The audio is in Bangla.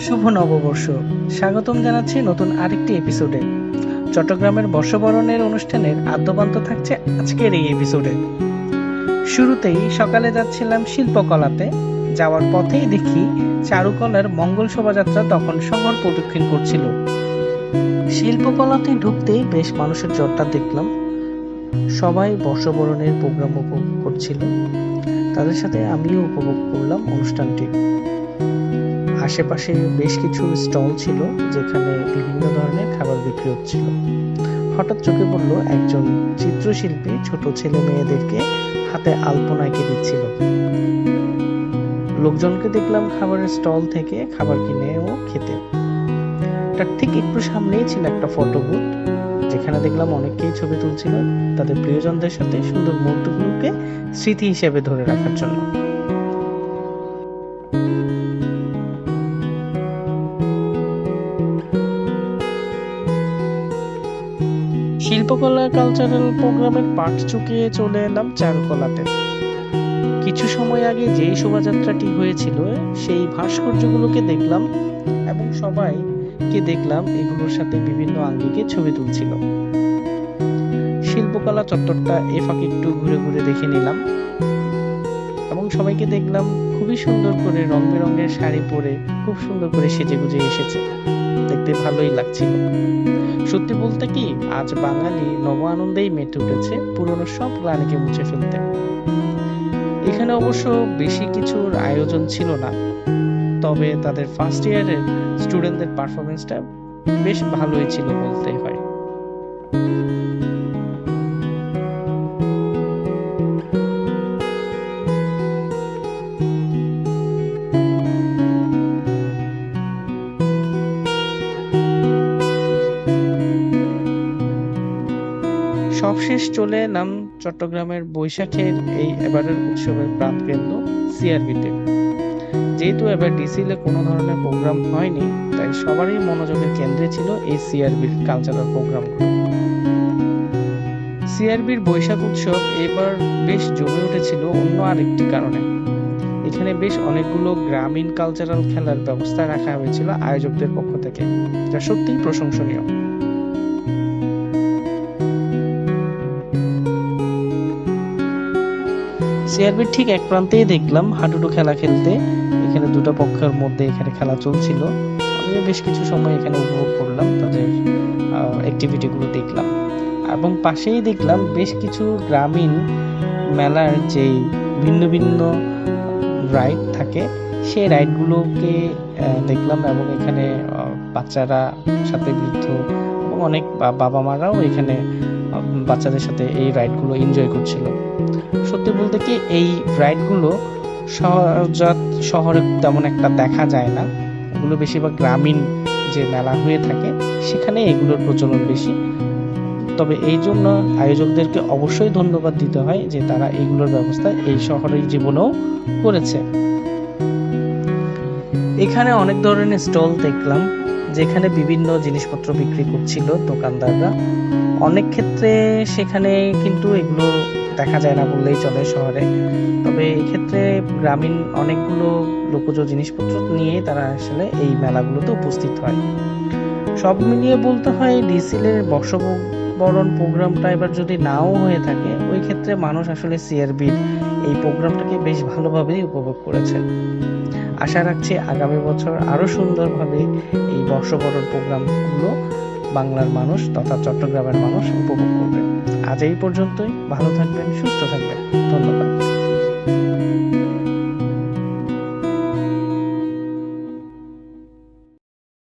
শুভ নববর্ষ। স্বাগতম জানাচ্ছি নতুন আরেকটি এপিসোডে। চট্টগ্রামের বর্ষবরণের অনুষ্ঠানের আদ্যপান্ত থাকছে আজকের এই এপিসোডে। শুরুতেই সকালে যাচ্ছিলাম শিল্পকলাতে। যাওয়ার পথেই দেখি চারুকলার মঙ্গল শোভাযাত্রা তখন শহর প্রদক্ষিণ করছিল। শিল্পকলাতে ঢুকতেই বেশ মানুষের জটটা দেখলাম। সবাই বর্ষবরণের প্রোগ্রাম উপভোগ করছিল, তাদের সাথে আমিও উপভোগ করলাম অনুষ্ঠানটি। আশেপাশে বেশ কিছু স্টল ছিল যেখানে বিভিন্ন ধরনের খাবার বিক্রি হচ্ছিল। হঠাৎ চোখে পড়লো একজন চিত্রশিল্পী ছোট ছেলে মেয়েদেরকে হাতে আলপনা এঁকে দিচ্ছিল। লোকজনকে দেখলাম খাবারের স্টল থেকে খাবার কিনে ও খেতে। তার ঠিক একটু সামনেই ছিল একটা ফটো বুথ, যেখানে দেখলাম অনেকেই ছবি তুলছিল তাদের প্রিয়জনদের সাথে সুন্দর মুহূর্তগুলোকে স্মৃতি হিসেবে ধরে রাখার জন্য। শিল্পকলা কালচারাল প্রোগ্রামের পাঠ চুকিয়ে চলে এলাম চারুকলাতে। কিছু সময় আগে যেই শোভাযাত্রাটি হয়েছিল সেই ভাস্কর্যগুলোকে দেখলাম এবং সবাইকে দেখলাম এগুলোর সাথে বিভিন্ন আঙ্গিকে ছবি তুলছিল। শিল্পকলা চত্বরটা এ ফাঁকে একটু ঘুরে ঘুরে দেখে নিলাম এবং সবাইকে দেখলাম খুবই সুন্দর করে রং বেরঙের শাড়ি পরে খুব সুন্দর করে সেজে গুজে এসেছে, দেখতে ভালোই লাগছিল। সত্যি বলতে কি, আজ বাঙালি নব আনন্দেই মেতে উঠেছে পুরনো সব গ্লানিকে মুছে ফেলতে। এখানে অবশ্য বেশি কিছুর আয়োজন ছিল না, তবে তাদের ফার্স্ট ইয়ারের স্টুডেন্টদের পারফরমেন্সটা বেশ ভালোই ছিল বলতেই হয়। সবশেষ চলে এলাম চট্টগ্রামের বৈশাখের এই এবারের উৎসবের প্রাণকেন্দ্র সিআরবিতে। যেহেতু এবার ডিসিলে কোনো ধরনের প্রোগ্রাম হয়নি, তাই সবারই মনোযোগের কেন্দ্রে ছিল এই সিআরবির কালচারাল প্রোগ্রামগুলো। সিআরবির বৈশাখ উৎসব এবার বেশ জমে উঠেছিল অন্য আরেকটি কারণে। এখানে বেশ অনেকগুলো গ্রামীণ কালচারাল খেলার ব্যবস্থা রাখা হয়েছিল আয়োজকদের পক্ষ থেকে, যা সত্যিই প্রশংসনীয়। সিআরবির ঠিক এক প্রান্তেই দেখলাম হাডুডু খেলা খেলতে। এখানে দুটো পক্ষের মধ্যে এখানে খেলা চলছিল। আমিও বেশ কিছু সময় এখানে উপভোগ করলাম, তাদের অ্যাক্টিভিটিগুলো দেখলাম এবং পাশেই দেখলাম বেশ কিছু গ্রামীণ মেলার যে ভিন্ন ভিন্ন রাইড থাকে সেই রাইডগুলোকে দেখলাম এবং এখানে বাচ্চারা সাথে বৃদ্ধ এবং অনেক বাবা মারাও এখানে বাচ্চাদের সাথে এই রাইডগুলো এনজয় করছিল। সত্যি বলতে কি, এই রাইডগুলো শহরে তেমন একটা দেখা যায় না, এগুলো বেশিরভাগ গ্রামীণ যে মেলা হয়ে থাকে সেখানে এগুলোর প্রচলন বেশি। তবে এই জন্য আয়োজকদেরকে অবশ্যই ধন্যবাদ দিতে হয় যে তারা এগুলোর ব্যবস্থা এই শহরের জীবনেও করেছে। এখানে অনেক ধরনের স্টল দেখলাম যেখানে বিভিন্ন জিনিসপত্র বিক্রি করছিল দোকানদাররা। অনেক ক্ষেত্রে সেখানে কিন্তু এগুলো দেখা যায় না বললেই চলে শহরে, তবে এক্ষেত্রে গ্রামীণ অনেকগুলো লোকজ জিনিসপত্র নিয়ে তারা আসলে এই মেলাগুলোতে উপস্থিত হয়। সব মিলিয়ে বলতে হয় ডিসিলের বর্ষবরণ প্রোগ্রামটা এবার যদি নাও হয়ে থাকে, ওই ক্ষেত্রে মানুষ আসলে সিআরবির এই প্রোগ্রামটাকে বেশ ভালোভাবেই উপভোগ করেছে। আশা রাখছি আগামী বছর আরো সুন্দরভাবে এই বর্ষবরণ প্রোগ্রামগুলো বাংলার মানুষ তথা চট্টগ্রামের মানুষ উপভোগ করবে। আজ এই পর্যন্তই। ভালো থাকবেন, সুস্থ থাকবেন। ধন্যবাদ।